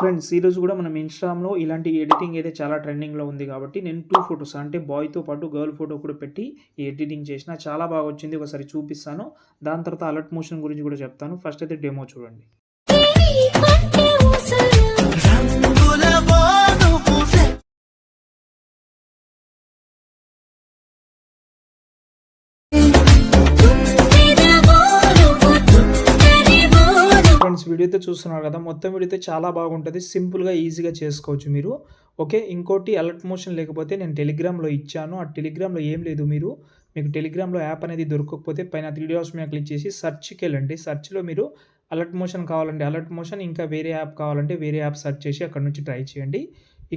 Friends ఈరోజు కూడా మనం ఇన్‌స్టాగ్రామ్‌లో ఇలాంటి ఎడిటింగ్ అయితే చాలా ట్రెండింగ్‌లో ఉంది కాబట్టి నేను 2 ఫోటోస్ అంటే బాయ్‌తో పాటు గర్ల్ ఫోటో కూడా పెట్టి ఈ ఎడిటింగ్ చేసిన. చాలా బాగా వచ్చింది. ఒకసారి చూపిస్తాను. దాని తర్వాత అలర్ట్ మోషన్ గురించి కూడా చెప్తాను. ఫస్ట్ అయితే డెమో చూడండి. ఫ్రెండ్స్ వీడియో అయితే చూస్తున్నారు కదా, మొత్తం వీడియో అయితే చాలా బాగుంటుంది. సింపుల్గా ఈజీగా చేసుకోవచ్చు మీరు. ఓకే, ఇంకోటి అలర్ట్ మోషన్ లేకపోతే నేను టెలిగ్రామ్లో ఇచ్చాను. ఆ టెలిగ్రామ్లో ఏం లేదు, మీకు టెలిగ్రామ్లో యాప్ అనేది దొరకకపోతే పైన 3 డాట్స్ మీద క్లిక్ చేసి సెర్చ్కి వెళ్ళండి. సెర్చ్లో మీరు అలర్ట్ మోషన్ కావాలంటే అలర్ట్ మోషన్, ఇంకా వేరే యాప్ కావాలంటే వేరే యాప్ సెర్చ్ చేసి అక్కడ నుంచి ట్రై చేయండి.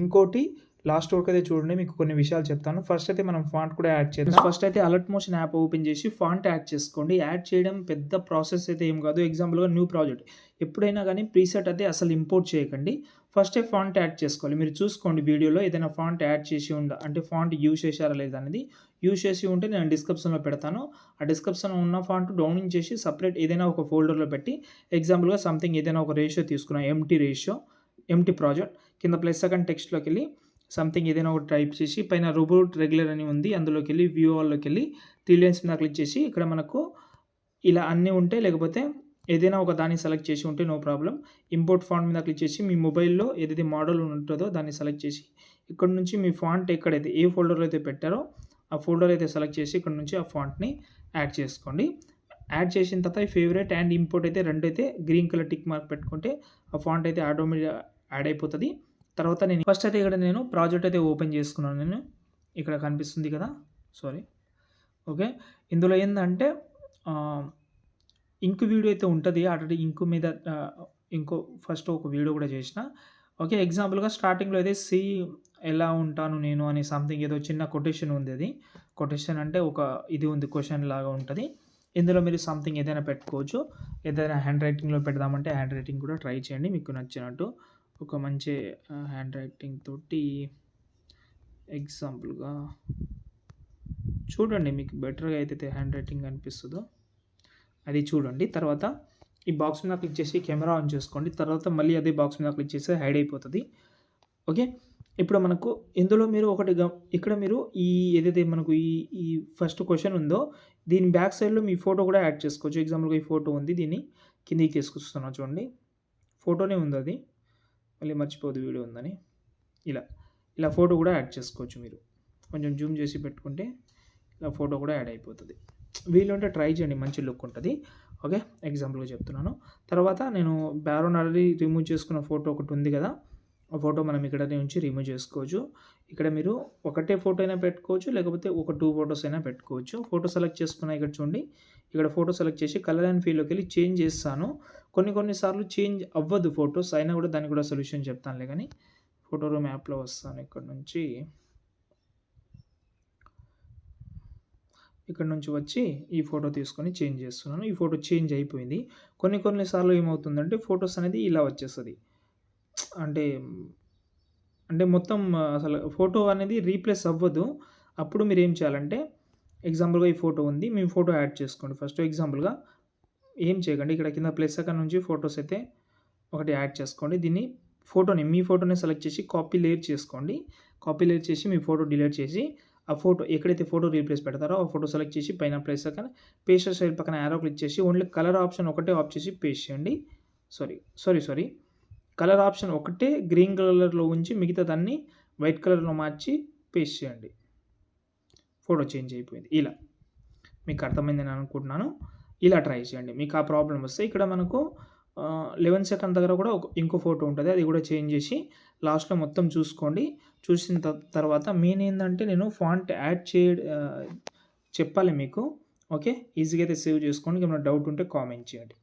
ఇంకోటి లాస్ట్ వరకు అయితే చూడండి, మీకు కొన్ని విషయాలు చెప్తాను. ఫస్ట్ అయితే మనం ఫాంట్ కూడా యాడ్ చేద్దాం. ఫస్ట్ అయితే అలర్ట్ మోషన్ యాప్ ఓపెన్ చేసి ఫాంట్ యాడ్ చేసుకోండి. యాడ్ చేయడం పెద్ద ప్రాసెస్ అయితే ఏం కాదు. ఎగ్జాంపుల్గా న్యూ ప్రాజెక్ట్ ఎప్పుడైనా కానీ ప్రీసెట్ అయితే అసలు ఇంపోర్ట్ చేయకండి. ఫస్టే ఫాంట్ యాడ్ చేసుకోవాలి. మీరు చూసుకోండి వీడియోలో ఏదైనా ఫాంట్ యాడ్ చేసి అంటే ఫాంట్ యూజ్ చేశారా లేదా అనేది. యూజ్ చేసి ఉంటే నేను డిస్క్రిప్షన్లో పెడతాను. ఆ డిస్క్రిప్షన్లో ఉన్న ఫాంట్ డౌన్లోడ్ చేసి సపరేట్ ఏదైనా ఒక ఫోల్డర్లో పెట్టి, ఎగ్జాంపుల్గా సంథింగ్ ఏదైనా ఒక రేషియో తీసుకున్నాం, ఎంటీ ప్రాజెక్ట్ కింద ప్లస్ సెకండ్ టెక్స్ట్లోకి వెళ్ళి సంథింగ్ ఏదైనా ఒకటి టైప్ చేసి పైన రోబోట్ రెగ్యులర్ అని ఉంది, అందులోకి వెళ్ళి వ్యూ ఆల్లోకి వెళ్ళి 3 లైన్స్ మీద క్లిక్ చేసి ఇక్కడ మనకు ఇలా అన్నీ ఉంటే, లేకపోతే ఏదైనా ఒక దాన్ని సెలెక్ట్ చేసి ఉంటే నో ప్రాబ్లం. ఇంపోర్ట్ ఫాంట్ మీద క్లిక్ చేసి మీ మొబైల్లో ఏదైతే మోడల్ ఉంటుందో దాన్ని సెలెక్ట్ చేసి ఇక్కడ నుంచి మీ ఫాంట్ ఎక్కడైతే ఏ ఫోల్డర్లో అయితే పెట్టారో ఆ ఫోల్డర్ అయితే సెలెక్ట్ చేసి ఇక్కడ నుంచి ఆ ఫాంట్ని యాడ్ చేసుకోండి. యాడ్ చేసిన తర్వాత ఫేవరెట్ అండ్ ఇంపోర్ట్ అయితే రెండు అయితే గ్రీన్ కలర్ టిక్ మార్క్ పెట్టుకుంటే ఆ ఫాంట్ అయితే ఆటోమేటిక్గా యాడ్ అయిపోతుంది. తర్వాత నేను ఫస్ట్ అయితే ఇక్కడ నేను ప్రాజెక్ట్ అయితే ఓపెన్ చేసుకున్నాను. నేను ఇక్కడ కనిపిస్తుంది కదా, ఓకే. ఇందులో ఏంటంటే ఇంకు వీడియో అయితే ఉంటుంది. ఆల్రెడీ ఇంకు మీద ఇంకో ఫస్ట్ ఒక వీడియో కూడా చేసిన. ఓకే, ఎగ్జాంపుల్గా స్టార్టింగ్లో అయితే ఎలా ఉంటాను నేను అని సంథింగ్ ఏదో చిన్న కొటేషన్ ఉంది. అది కొటేషన్ అంటే ఒక ఇది ఉంది, క్వశ్చన్ లాగా ఉంటుంది. ఇందులో మీరు సంథింగ్ ఏదైనా పెట్టుకోవచ్చు. ఏదైనా హ్యాండ్ రైటింగ్లో పెడదామంటే హ్యాండ్ రైటింగ్ కూడా ట్రై చేయండి మీకు నచ్చినట్టు. ఒక మంచి హ్యాండ్ రైటింగ్ తోటి ఎగ్జాంపుల్గా చూడండి, మీకు బెటర్గా అయితే హ్యాండ్ రైటింగ్ అనిపిస్తుందో అది చూడండి. తర్వాత ఈ బాక్స్ మీద క్లిక్ చేసి కెమెరా ఆన్ చేసుకోండి. తర్వాత మళ్ళీ అదే బాక్స్ మీద క్లిక్ చేస్తే హైడ్ అయిపోతుంది. ఓకే, ఇప్పుడు మనకు ఇందులో మీరు ఇక్కడ మీరు ఈ ఏదైతే మనకు ఈ ఫస్ట్ క్వశ్చన్ ఉందో దీని బ్యాక్ సైడ్లో మీ ఫోటో కూడా యాడ్ చేసుకోవచ్చు. ఎగ్జాంపుల్గా ఈ ఫోటో ఉంది, దీన్ని కిందికి తీసుకొస్తున్నా చూడండి. ఫోటోనే ఉంది, అది మళ్ళీ మర్చిపోదు వీడియో ఉందని. ఇలా ఫోటో కూడా యాడ్ చేసుకోవచ్చు. మీరు కొంచెం జూమ్ చేసి పెట్టుకుంటే ఇలా ఫోటో కూడా యాడ్ అయిపోతుంది. వీలుంటే ట్రై చేయండి, మంచి లుక్ ఉంటుంది. ఓకే, ఎగ్జాంపుల్గా చెప్తున్నాను. తర్వాత నేను బ్యాక్గ్రౌండ్ ఆల్రెడీ రిమూవ్ చేసుకున్న ఫోటో ఒకటి ఉంది కదా, ఆ ఫోటో మనం ఇక్కడ నుంచి రిమూవ్ చేసుకోవచ్చు. ఇక్కడ మీరు ఒకటే ఫోటో అయినా పెట్టుకోవచ్చు, లేకపోతే ఒక 2 ఫోటోస్ అయినా పెట్టుకోవచ్చు. ఫోటో సెలెక్ట్ చేసుకున్నా ఇక్కడ చూడండి, ఇక్కడ ఫోటో సెలెక్ట్ చేసి కలర్ అండ్ ఫీల్డ్లోకి వెళ్ళి చేంజ్ చేస్తాను. కొన్నిసార్లు చేంజ్ అవ్వదు ఫొటోస్ అయినా కూడా, దానికి కూడా సొల్యూషన్ చెప్తానులే. కానీ ఫోటో రూమ్ యాప్లో వస్తాను. ఇక్కడ నుంచి వచ్చి ఈ ఫోటో తీసుకొని చేంజ్ చేస్తున్నాను. ఈ ఫోటో చేంజ్ అయిపోయింది. కొన్నిసార్లు ఏమవుతుందంటే ఫొటోస్ అనేది ఇలా వచ్చేస్తుంది. అంటే మొత్తం అసలు ఫోటో అనేది రీప్లేస్ అవ్వదు. అప్పుడు మీరు ఏం చేయాలంటే, ఎగ్జాంపుల్గా ఈ ఫోటో ఉంది, మీ ఫోటో యాడ్ చేసుకోండి. ఫస్ట్ ఎగ్జాంపుల్గా ఏం చేయకండి, ఇక్కడ కింద ప్లస్ సెకండ్ నుంచి ఫొటోస్ అయితే ఒకటి యాడ్ చేసుకోండి. దీన్ని మీ ఫోటోని సెలెక్ట్ చేసి కాపీ లేయర్ చేసుకోండి. కాపీ లేయర్ చేసి మీ ఫోటో డిలీట్ చేసి ఆ ఫోటో ఎక్కడైతే ఫోటో రీప్లేస్ పెడతారో ఆ ఫోటో సెలెక్ట్ చేసి పైన ప్లస్ సెకండ్ పేస్ట్ సైడ్ పక్కన యారో క్లిక్ చేసి ఓన్లీ కలర్ ఆప్షన్ ఒకటే ఆఫ్ చేసి పేస్ట్ చేయండి. సారీ కలర్ ఆప్షన్ ఒకటే గ్రీన్ కలర్లో ఉంచి మిగతా దాన్ని వైట్ కలర్లో మార్చి పేస్ట్ చేయండి. ఫోటో చేంజ్ అయిపోయింది. ఇలా మీకు అర్థమైందని అనుకుంటున్నాను. ఇలా ట్రై చేయండి. మీకు ఆ ప్రాబ్లం వస్తే ఇక్కడ మనకు 11 సెకండ్ దగ్గర కూడా ఇంకో ఫోటో ఉంటుంది, అది కూడా చేంజ్ చేసి లాస్ట్లో మొత్తం చూసుకోండి. చూసిన తర్వాత మెయిన్ ఏంటంటే నేను ఫాంట్ యాడ్ చెప్పాలి మీకు. ఓకే, ఈజీగా అయితే సేవ్ చేసుకోండి. ఏమైనా డౌట్ ఉంటే కామెంట్ చేయండి.